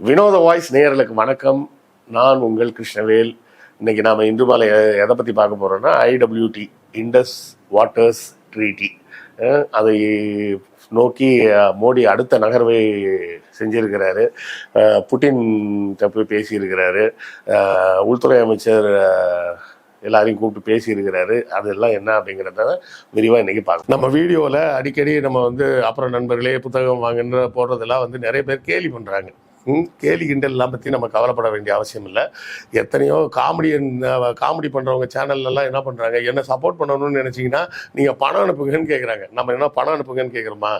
வினோத வாய்ஸ் நேயர்களுக்கு வணக்கம். நான் உங்கள் கிருஷ்ணவேல். இன்னைக்கு நாம் இன்று மாலை எதை பற்றி பார்க்க போகிறோம்னா IWT இண்டஸ் வாட்டர்ஸ் ட்ரீட்டி. அதை நோக்கி மோடி அடுத்த நகர்வை செஞ்சிருக்கிறாரு. புட்டின் போய் பேசியிருக்கிறாரு. உள்துறை அமைச்சர் எல்லாரையும் கூப்பிட்டு பேசியிருக்கிறாரு. அதெல்லாம் என்ன அப்படிங்கிறத விரிவாக இன்றைக்கி பார்க்கணும். நம்ம வீடியோவில் அடிக்கடி நம்ம அப்புறம் நண்பர்களே புத்தகம் வாங்குன்ற போடுறதெல்லாம் நிறைய பேர் கேலி பண்ணுறாங்க. கேலி கிண்டல்லாம் பற்றி நம்ம கவலைப்பட வேண்டிய அவசியம் இல்லை. எத்தனையோ காமெடி பண்ணுறவங்க சேனல்லாம் என்ன பண்ணுறாங்க, என்ன சப்போர்ட் பண்ணணும்னு நினச்சிங்கன்னா நீங்கள் பணம் அனுப்புங்கன்னு கேட்குறாங்க. நம்ம என்ன பணம் அனுப்புங்கன்னு கேட்குறோமா?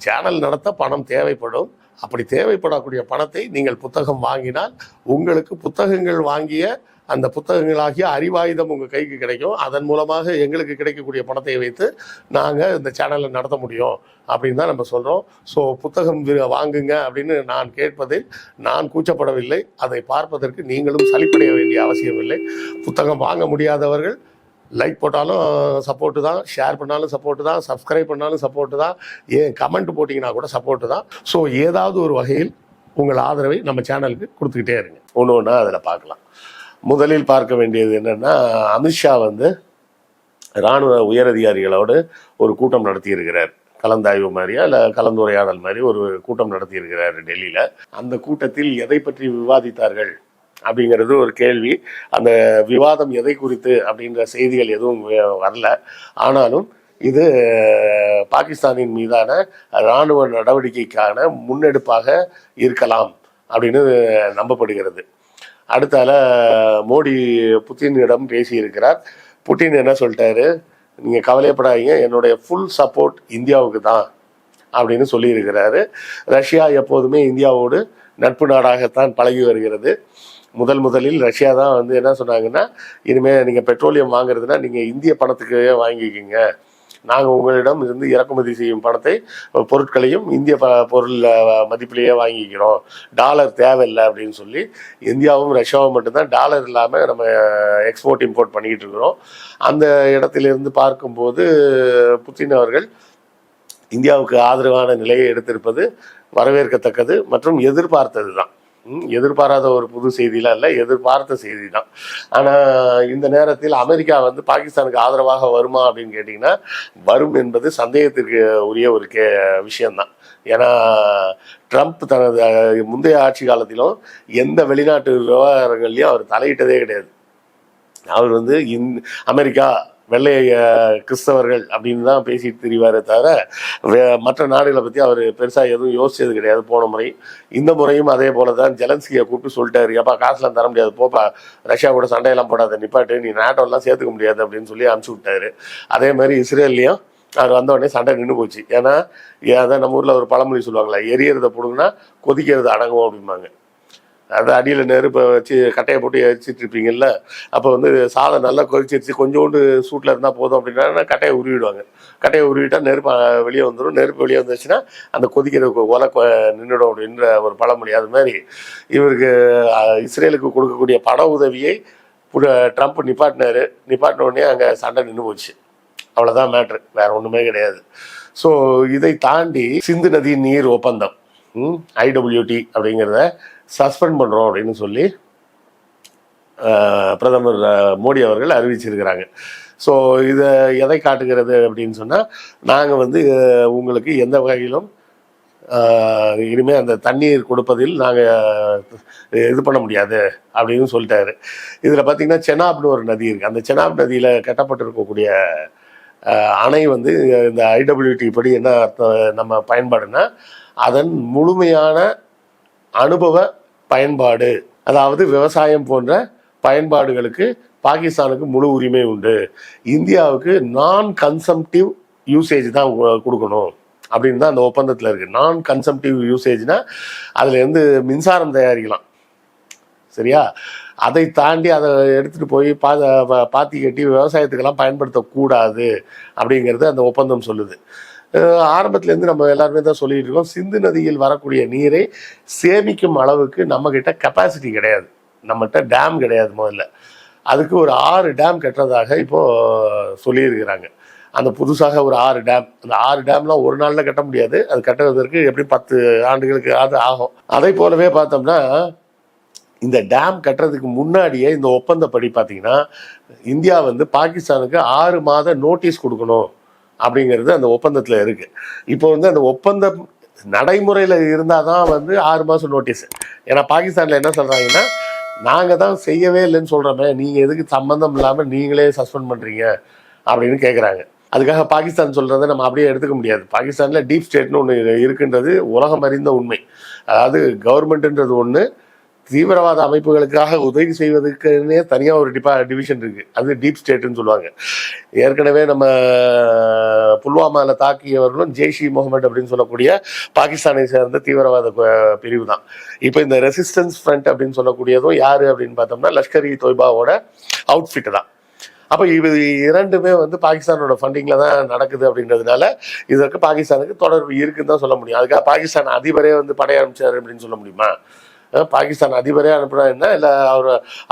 சேனல் நடத்த பணம் தேவைப்படும். அப்படி தேவைப்படக்கூடிய பணத்தை நீங்கள் புத்தகம் வாங்கினால் உங்களுக்கு புத்தகங்கள் வாங்கிய அந்த புத்தகங்களாகிய அறிவாயுதம் உங்கள் கைக்கு கிடைக்கும். அதன் மூலமாக எங்களுக்கு கிடைக்கக்கூடிய பணத்தை வைத்து நாங்கள் இந்த சேனலை நடத்த முடியும் அப்படின்னு தான் நம்ம சொல்கிறோம். ஸோ புத்தகம் வாங்குங்க அப்படின்னு நான் கேட்பதில் நான் கூச்சப்படவில்லை. அதை பார்ப்பதற்கு நீங்களும் சலிப்படைய வேண்டிய அவசியம் இல்லை. புத்தகம் வாங்க முடியாதவர்கள் லைக் போட்டாலும் சப்போர்ட்டு தான், ஷேர் பண்ணாலும் சப்போர்ட்டு தான், சப்ஸ்கிரைப் பண்ணாலும் சப்போர்ட்டு தான், ஏன் கமெண்ட் போட்டிங்கன்னா கூட சப்போர்ட்டு தான். ஸோ ஏதாவது ஒரு வகையில் உங்கள் ஆதரவை நம்ம சேனலுக்கு கொடுத்துக்கிட்டே இருங்க. ஒன்று ஒன்றா அதில் பார்க்கலாம். முதலில் பார்க்க வேண்டியது என்னென்னா, அமித்ஷா இராணுவ உயரதிகாரிகளோடு ஒரு கூட்டம் நடத்தியிருக்கிறார். கலந்தாய்வு மாதிரியா இல்லை கலந்துரையாடல் மாதிரி ஒரு கூட்டம் நடத்தியிருக்கிறார் டெல்லியில். அந்த கூட்டத்தில் எதை பற்றி விவாதித்தார்கள் அப்படிங்கிறது ஒரு கேள்வி. அந்த விவாதம் எதை குறித்து அப்படின்ற செய்திகள் எதுவும் வரல. ஆனாலும் இது பாகிஸ்தானின் மீதான இராணுவ நடவடிக்கைக்கான முன்னெடுப்பாக இருக்கலாம் அப்படின்னு நம்பப்படுகிறது. அடுத்தால மோடி புட்டினிடம் பேசியிருக்கிறார். புட்டின் என்ன சொல்லிட்டாரு, நீங்கள் கவலைப்படாதீங்க, என்னுடைய ஃபுல் சப்போர்ட் இந்தியாவுக்கு தான் அப்படின்னு சொல்லியிருக்கிறாரு. ரஷ்யா எப்போதுமே இந்தியாவோடு நட்பு நாடாகத்தான் பழகி வருகிறது. முதலில் ரஷ்யா தான் என்ன சொன்னாங்கன்னா, இனிமேல் நீங்கள் பெட்ரோலியம் வாங்குறதுனா நீங்கள் இந்திய பணத்துக்கு வாங்கிக்கிங்க, நாங்கள் உங்களிடம் இருந்து இறக்குமதி செய்யும் பொருட்களையும் இந்திய பொருள் மதிப்பிலேயே வாங்கிக்கிறோம், டாலர் தேவையில்லை அப்படின்னு சொல்லி இந்தியாவும் ரஷ்யாவும் மட்டும்தான் டாலர் இல்லாமல் நம்ம எக்ஸ்போர்ட் இம்போர்ட் பண்ணிக்கிட்டு இருக்கிறோம். அந்த இடத்திலிருந்து பார்க்கும்போது புட்டின் அவர்கள் இந்தியாவுக்கு ஆதரவான நிலையை எடுத்திருப்பது வரவேற்கத்தக்கது மற்றும் எதிர்பார்த்தது தான். எதிர்பாராத ஒரு புது செய்திலாம் இல்லை, எதிர்பார்த்த செய்தி தான். ஆனால் இந்த நேரத்தில் அமெரிக்கா பாகிஸ்தானுக்கு ஆதரவாக வருமா அப்படின்னு கேட்டிங்கன்னா, வரும் என்பது சந்தேகத்திற்கு உரிய ஒரு விஷயம்தான். ஏன்னா ட்ரம்ப் தனது முந்தைய ஆட்சி காலத்திலும் எந்த வெளிநாட்டு விவகாரங்கள்லையும் அவர் தலையிட்டதே கிடையாது. அவர் அமெரிக்கா வெள்ளை கிறிஸ்தவர்கள் அப்படின்னு தான் பேசிட்டு திரிவாரே தவிர மற்ற நாடுகளை பற்றி அவர் பெருசாக எதுவும் யோசிச்சது கிடையாது. போன முறை இந்த முறையும் அதே போல தான் ஜெலன்ஸ்கியை கூப்பிட்டு சொல்லிட்டாரு, எப்பா காசுலாம் தர முடியாது, போப்பா ரஷ்யா கூட சண்டையெல்லாம் போடாத, நிப்பாட்டு, நீ நாட்டோலாம் சேர்த்துக்க முடியாது அப்படின்னு சொல்லி அனுப்பிச்சி விட்டாரு. அதே மாதிரி இஸ்ரேல்லையும் அவர் வந்தோடனே சண்டை நின்று போச்சு. ஏன்னா அதான் நம்ம ஊரில் ஒரு பழமொழி சொல்லுவாங்களா, எரியறதை போடுங்கன்னா கொதிக்கிறது அடங்கும் அப்படிம்பாங்க. அது அடியில் நெருப்பை வச்சு கட்டையை போட்டு எரிச்சிட்டு இருப்பீங்கல்ல, அப்போ சாதம் நல்லா கொதிச்சிருச்சு, கொஞ்சோண்டு சூட்டில் இருந்தால் போதும் அப்படின்னா கட்டையை உருவிடுவாங்க. கட்டையை உருவிட்டால் நெருப்பு வெளியே வந்துடும். நெருப்பு வெளியே வந்துச்சுன்னா அந்த கொதிக்கிறதுக்கு ஒலை நின்றுடும் அப்படின்ற ஒரு பழமொழி. அது மாதிரி இவருக்கு இஸ்ரேலுக்கு கொடுக்கக்கூடிய பண உதவியை ட்ரம்ப் நிப்பாட்டின உடனே அங்கே சண்டை நின்று போச்சு. அவ்வளோதான் மேட்ரு, வேற ஒன்றுமே கிடையாது. ஸோ இதை தாண்டி சிந்து நதி நீர் ஒப்பந்தம் IWT அப்படிங்கிறத சஸ்பெண்ட் பண்ணுறோம் அப்படின்னு சொல்லி பிரதமர் மோடி அவர்கள் அறிவிச்சிருக்கிறாங்க. ஸோ இதை எதை காட்டுகிறது அப்படின்னு சொன்னால், நாங்கள் உங்களுக்கு எந்த வகையிலும் இனிமேல் அந்த தண்ணீர் கொடுப்பதில் நாங்கள் இது பண்ண முடியாது அப்படின்னு சொல்லிட்டாரு. இதில் பார்த்திங்கன்னா செனாப்னு ஒரு நதி இருக்குது. அந்த செனாப் நதியில் கட்டப்பட்டிருக்கக்கூடிய அணை இந்த IWT படி என்ன நம்ம பயன்பாடுனா, அதன் முழுமையான அனுபவ பயன்பாடு, அதாவது விவசாயம் போன்ற பயன்பாடுகளுக்கு பாகிஸ்தானுக்கு முழு உரிமை உண்டு. இந்தியாவுக்கு நான் கன்சம்டிவ் யூசேஜ் தான் கொடுக்கணும் அப்படின்னு தான் அந்த ஒப்பந்தத்தில் இருக்குது. நான் கன்சம்டிவ் யூசேஜ்னா அதுலேருந்து மின்சாரம் தயாரிக்கலாம், சரியா? அதை தாண்டி அதை எடுத்துகிட்டு போய் பாத்தி கட்டி விவசாயத்துக்கெல்லாம் பயன்படுத்தக்கூடாது அப்படிங்கிறது அந்த ஒப்பந்தம் சொல்லுது. ஆரம்பத்துலேருந்து நம்ம எல்லாருமே தான் சொல்லிட்டு இருக்கோம், சிந்து நதியில் வரக்கூடிய நீரை சேமிக்கும் அளவுக்கு நம்மக்கிட்ட கெப்பாசிட்டி கிடையாது, நம்மகிட்ட டேம் கிடையாது. முதல்ல அதுக்கு ஒரு 6 டேம் கட்டுறதாக இப்போது சொல்லியிருக்கிறாங்க. அந்த புதுசாக ஒரு 6 டேம், அந்த 6 டேம்லாம் ஒரு நாளில் கட்ட முடியாது. அது கட்டுவதற்கு எப்படி 10 ஆண்டுகளுக்கு ஆகும். அதை போலவே பார்த்தோம்னா இந்த டேம் கட்டுறதுக்கு முன்னாடியே இந்த ஒப்பந்தப்படி பார்த்தீங்கன்னா இந்தியா வந்து பாகிஸ்தானுக்கு 6 மாத நோட்டீஸ் கொடுக்கணும் அப்படிங்கிறது அந்த ஒப்பந்தத்தில் இருக்குது. இப்போ வந்து அந்த ஒப்பந்தம் நடைமுறையில் இருந்தால் தான் வந்து 6 மாதம் நோட்டீஸ். ஏன்னா பாகிஸ்தானில் என்ன சொல்கிறாங்கன்னா, நாங்கள் தான் செய்யவே இல்லைன்னு சொல்கிறோமே, நீங்கள் எதுக்கு சம்மந்தம் இல்லாமல் நீங்களே சஸ்பெண்ட் பண்ணுறீங்க அப்படின்னு கேட்குறாங்க. அதுக்காக பாகிஸ்தான் சொல்கிறத நம்ம அப்படியே எடுத்துக்க முடியாது. பாகிஸ்தானில் டீப் ஸ்டேட்னு ஒன்று இருக்குன்றது உலகம் அறிந்த உண்மை. அதாவது கவர்மெண்ட்டுன்றது ஒன்று, தீவிரவாத அமைப்புகளுக்காக உதவி செய்வதற்குன்னே தனியாக ஒரு டிவிஷன் இருக்குது. அது டீப் ஸ்டேட்டுன்னு சொல்லுவாங்க. ஏற்கனவே நம்ம புல்வாமாவில் தாக்கியவர்களும் ஜெய்ஷ் இ முகமது அப்படின்னு சொல்லக்கூடிய பாகிஸ்தானை சேர்ந்த தீவிரவாத பிரிவு தான். இப்போ இந்த ரெசிஸ்டன்ஸ் ஃப்ரண்ட் அப்படின்னு சொல்லக்கூடியதும் யார் அப்படின்னு பார்த்தோம்னா லஷ்கர் இ தொய்பாவோட அவுட்ஃபிட் தான். அப்போ இது இரண்டுமே வந்து பாகிஸ்தானோட ஃபண்டிங்கில் தான் நடக்குது அப்படின்றதுனால இதற்கு பாகிஸ்தானுக்கு தொடர்பு இருக்குன்னு தான் சொல்ல முடியும். அதுக்காக பாகிஸ்தான் அதிபரே வந்து படையமைச்சார் அப்படின்னு சொல்ல முடியுமா? பாகிஸ்தான் அதிபரே அனுப்புனா என்ன, இல்லை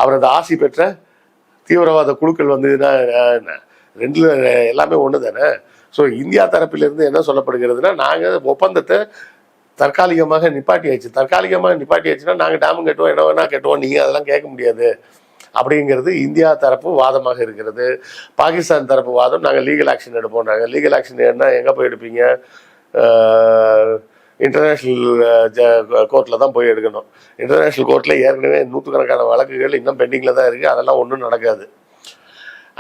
அவரது ஆசி பெற்ற தீவிரவாத குழுக்கள் வந்ததுன்னா ரெண்டுல எல்லாமே ஒன்று தானே. ஸோ இந்தியா தரப்பிலிருந்து என்ன சொல்லப்படுகிறதுனா, நாங்கள் ஒப்பந்தத்தை தற்காலிகமாக நிப்பாட்டியாச்சு. தற்காலிகமாக நிப்பாட்டியாச்சுன்னா நாங்கள் டேமும் கட்டுவோம், என்ன வேணா கட்டுவோம், நீங்கள் அதெல்லாம் கேட்க முடியாது அப்படிங்கிறது இந்தியா தரப்பு வாதமாக இருக்கிறது. பாகிஸ்தான் தரப்பு வாதம், நாங்கள் லீகல் ஆக்ஷன் எடுப்போம். நாங்கள் லீகல் ஆக்ஷன் என்ன எங்கே போய் எடுப்பீங்க? இன்டர்நேஷ்னல் கோர்ட்டில் தான் போய் எடுக்கணும். இன்டர்நேஷ்னல் கோர்ட்டில் ஏற்கனவே 100கணக்கான வழக்குகள் இன்னும் பெண்டிங்கில் தான் இருக்குது. அதெல்லாம் ஒன்றும் நடக்காது.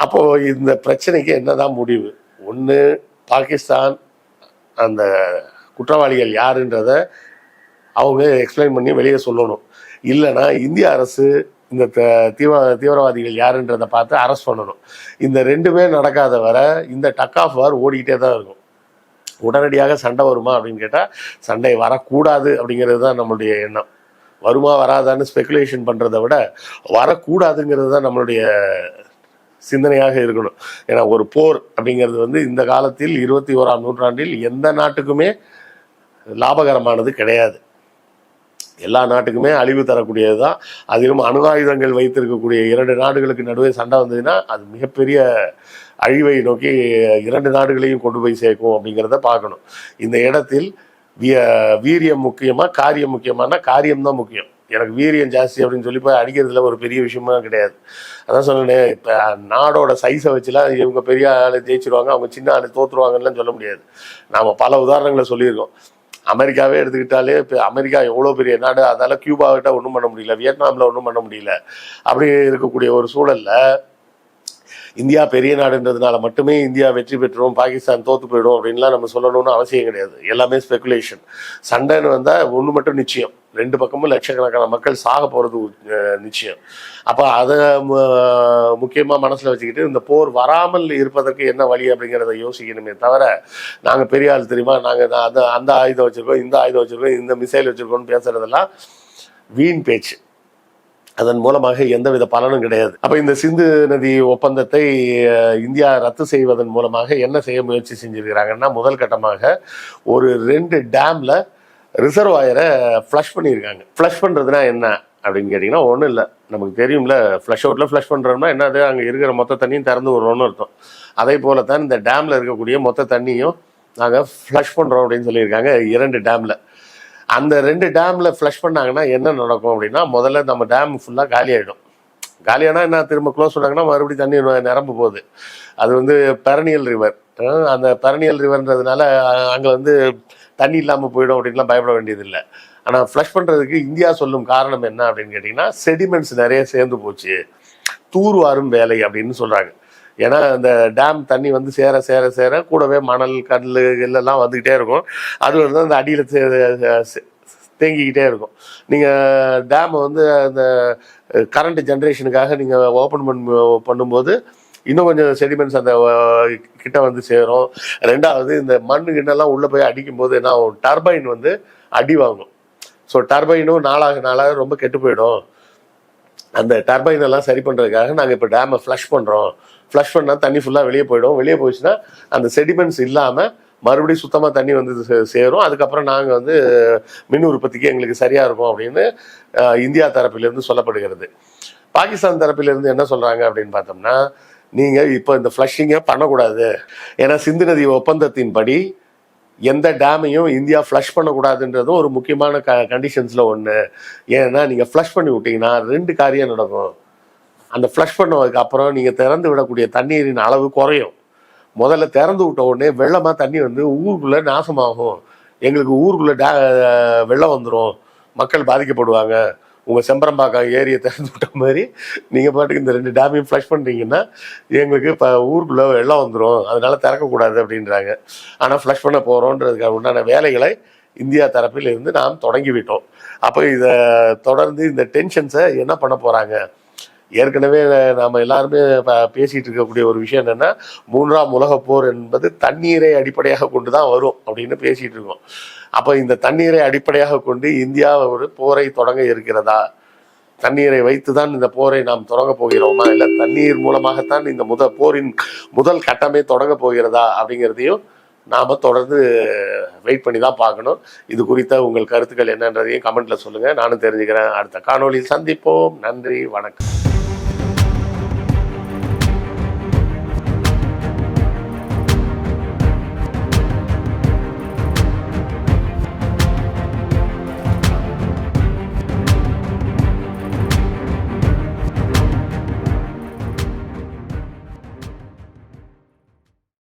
அப்போது இந்த பிரச்சனைக்கு என்னதான் முடிவு? ஒன்று, பாகிஸ்தான் அந்த குற்றவாளிகள் யாருன்றத அவங்க எக்ஸ்பிளைன் பண்ணி வெளியே சொல்லணும். இல்லைன்னா இந்திய அரசு இந்த தீவிரவாதிகள் யாருன்றதை பார்த்து அரெஸ்ட் பண்ணணும். இந்த ரெண்டுமே நடக்காத வரை இந்த டக் ஆஃப் வார் ஓடிக்கிட்டே தான் இருக்கும். உடனடியாக சண்டை வருமா அப்படின்னு கேட்டால் சண்டை வரக்கூடாது அப்படிங்கிறது தான் நம்மளுடைய எண்ணம். வருமா வராதான்னு ஸ்பெகுலேஷன் பண்ணுறதை விட வரக்கூடாதுங்கிறது தான் நம்மளுடைய சிந்தனையாக இருக்கணும். ஏன்னா ஒரு போர் அப்படிங்கிறது வந்து இந்த காலத்தில் 21ஆம் நூற்றாண்டில் எந்த நாட்டுக்குமே லாபகரமானது கிடையாது. எல்லா நாட்டுக்குமே அழிவு தரக்கூடியது தான். அதிலும் அணு ஆயுதங்கள் வைத்திருக்கக்கூடிய 2 நாடுகளுக்கு நடுவே சண்டை வந்ததுன்னா அது மிகப்பெரிய அழிவை நோக்கி 2 நாடுகளையும் கொண்டு போய் சேர்க்கும் அப்படிங்கிறத பார்க்கணும். இந்த இடத்தில் வீரியம் முக்கியமாக காரியம் முக்கியமானா காரியம்தான் முக்கியம். எனக்கு வீரியம் ஜாஸ்தி அப்படின்னு சொல்லி போய் அடிக்கிறதுல ஒரு பெரிய விஷயமா கிடையாது. அதான் சொன்னேன், இப்போ நாடோட சைஸை வச்சுலாம் இவங்க பெரிய ஆள் ஜெயிச்சிருவாங்க, அவங்க சின்ன ஆள் தோற்றுருவாங்கலாம் சொல்ல முடியாது. நாம் பல உதாரணங்களை சொல்லியிருக்கோம். அமெரிக்காவே எடுத்துக்கிட்டாலே இப்போ அமெரிக்கா எவ்வளோ பெரிய நாடு, அதால் கியூபாவிட்ட ஒன்றும் பண்ண முடியல, வியட்நாமில் ஒன்றும் பண்ண முடியல. அப்படி இருக்கக்கூடிய ஒரு சூழலில் இந்தியா பெரிய நாடுன்றதுனால மட்டுமே இந்தியா வெற்றி பெற்றுரும், பாகிஸ்தான் தோற்று போயிடும் அப்படின்லாம் நம்ம சொல்லணும்னு அவசியம் கிடையாது. எல்லாமே ஸ்பெகுலேஷன். சண்டைன்னு வந்தால் ஒன்று மட்டும் நிச்சயம், 2 பக்கமும் லட்சக்கணக்கான மக்கள் சாக போகிறது நிச்சயம். அப்போ அதை முக்கியமாக மனசில் வச்சுக்கிட்டு இந்த போர் வராமல் இருப்பதற்கு என்ன வழி அப்படிங்கிறத யோசிக்கணுமே தவிர, நாங்கள் பெரிய ஆள் தெரியுமா, நாங்கள் அந்த ஆயுதம் வச்சுருக்கோம், இந்த ஆயுதம் வச்சுருக்கோம், இந்த மிசைல் வச்சுருக்கோம்னு பேசுறதெல்லாம் வீண் பேச்சு. அதன் மூலமாக எந்தவித பலனும் கிடையாது. அப்போ இந்த சிந்து நதி ஒப்பந்தத்தை இந்தியா ரத்து செய்வதன் மூலமாக என்ன செய்ய முயற்சி செஞ்சிருக்கிறாங்கன்னா, முதல் கட்டமாக ஒரு 2 டேம்ல ரிசர்வாயரை ஃப்ளஷ் பண்ணியிருக்காங்க. ஃப்ளஷ் பண்ணுறதுனா என்ன அப்படின்னு கேட்டிங்கன்னா, ஒன்றும் இல்லை, நமக்கு தெரியும்ல, ஃப்ளஷ் அவுட்டில் ஃப்ளஷ் பண்ணுறோம்னா என்னது, அங்கே இருக்கிற மொத்த தண்ணியும் திறந்து விடுறோம்னு அர்த்தம். அதே போல தான் இந்த டேமில் இருக்கக்கூடிய மொத்த தண்ணியும் நாங்கள் ஃப்ளஷ் பண்ணுறோம் அப்படின்னு சொல்லியிருக்காங்க 2 டேமில். அந்த 2 டேமில் ஃப்ளஷ் பண்ணாங்கன்னா என்ன நடக்கும் அப்படின்னா, முதல்ல நம்ம டேம் ஃபுல்லாக காலி ஆகிடும். காலியானா என்ன, திரும்ப க்ளோஸ் பண்ணாங்கன்னா மறுபடியும் தண்ணி நிரம்ப போகுது. அது வந்து பெரனியல் ரிவர். அந்த பெரனியல் ரிவர்ன்றதுனால அங்கே வந்து தண்ணி இல்லாமல் போயிடும் அப்படின்லாம் பயப்பட வேண்டியதில்லை. ஆனால் ஃப்ளஷ் பண்ணுறதுக்கு இந்தியா சொல்லும் காரணம் என்ன அப்படின்னு கேட்டிங்கன்னா, செடிமெண்ட்ஸ் நிறைய சேர்ந்து போச்சு, தூர்வாரும் வேலை அப்படின்னு சொல்கிறாங்க. ஏன்னா இந்த டேம் தண்ணி வந்து சேர சேர சேர கூடவே மணல் கல் எல்லாம் வந்துக்கிட்டே இருக்கும். அது வந்து அந்த அடியில் தேங்கிக்கிட்டே இருக்கும். நீங்கள் டேமை வந்து அந்த கரண்ட் ஜென்ரேஷனுக்காக நீங்கள் ஓப்பன் பண்ணும்போது இன்னும் கொஞ்சம் செடிமெண்ட்ஸ் அந்த கிட்ட வந்து சேரும். 2வது இந்த மண்ணு கிண்ணெல்லாம் உள்ளே போய் அடிக்கும்போது என்ன ஆகும், டர்பைன் வந்து அடி வாங்கும். ஸோ டர்பைனும் நாளாக ரொம்ப கெட்டு போயிடும். அந்த டர்பைன் எல்லாம் சரி பண்ணுறதுக்காக நாங்கள் இப்போ டேமை ஃப்ளஷ் பண்ணுறோம். ஃப்ளஷ் பண்ணால் தண்ணி ஃபுல்லாக வெளியே போயிடும். வெளியே போயிடுச்சுன்னா அந்த செடிமெண்ட்ஸ் இல்லாமல் மறுபடியும் சுத்தமாக தண்ணி வந்து சேரும். அதுக்கப்புறம் நாங்கள் வந்து மின் உற்பத்திக்கு எங்களுக்கு சரியாக இருக்கும் அப்படின்னு இந்தியா தரப்பிலிருந்து சொல்லப்படுகிறது. பாகிஸ்தான் தரப்பிலிருந்து என்ன சொல்கிறாங்க அப்படின்னு பார்த்தோம்னா, நீங்கள் இப்போ இந்த ஃப்ளஷிங்கை பண்ணக்கூடாது. ஏன்னா சிந்து நதி ஒப்பந்தத்தின்படி எந்த டேமையும் இந்தியா ஃப்ளஷ் பண்ணக்கூடாதுன்றதும் ஒரு முக்கியமான கண்டிஷன்ஸில் ஒன்று. ஏன்னா நீங்கள் ஃப்ளஷ் பண்ணி விட்டீங்கன்னா 2 காரியம் நடக்கும். அந்த ஃப்ளஷ் பண்ணதுக்கு அப்புறம் நீங்கள் திறந்து விடக்கூடிய தண்ணீரின் அளவு குறையும். முதல்ல திறந்து விட்ட உடனே வெள்ளமாக தண்ணி வந்து ஊருக்குள்ளே நாசமாகும். எங்களுக்கு ஊருக்குள்ளே வெள்ளம் வந்துடும், மக்கள் பாதிக்கப்படுவாங்க. உங்கள் செம்பரம்பாக்கம் ஏரியை திறந்து விட்ட மாதிரி நீங்கள் பாட்டுக்கு இந்த 2 டேமையும் ஃப்ளஷ் பண்ணுறீங்கன்னா எங்களுக்கு இப்போ ஊருக்குள்ளே வெள்ளம் வந்துடும், அதனால திறக்கக்கூடாது அப்படின்றாங்க. ஆனால் ஃப்ளஷ் பண்ண போகிறோன்றதுக்காக உண்டான வேலைகளை இந்தியா தரப்பில் இருந்து நாம் தொடங்கிவிட்டோம். அப்போ இதை தொடர்ந்து இந்த டென்ஷன்ஸை என்ன பண்ண போகிறாங்க? ஏற்கனவே நாம் எல்லாருமே பேசிகிட்டு இருக்கக்கூடிய ஒரு விஷயம் என்னென்னா, 3ஆம் உலகப் போர் என்பது தண்ணீரை அடிப்படையாக கொண்டு தான் வரும் அப்படின்னு பேசிகிட்டு இருக்கோம். அப்போ இந்த தண்ணீரை அடிப்படையாக கொண்டு இந்தியா ஒரு போரை தொடங்க இருக்கிறதா? தண்ணீரை வைத்து தான் இந்த போரை நாம் தொடங்க போகிறோமா, இல்லை தண்ணீர் மூலமாகத்தான் இந்த போரின் முதல் கட்டமே தொடங்க போகிறதா அப்படிங்கிறதையும் நாம் தொடர்ந்து வெயிட் பண்ணி தான் பார்க்கணும். இது குறித்த உங்கள் கருத்துக்கள் என்னன்றதையும் கமெண்ட்டில் சொல்லுங்கள், நானும் தெரிஞ்சுக்கிறேன். அடுத்த காணொளியில் சந்திப்போம். நன்றி, வணக்கம்.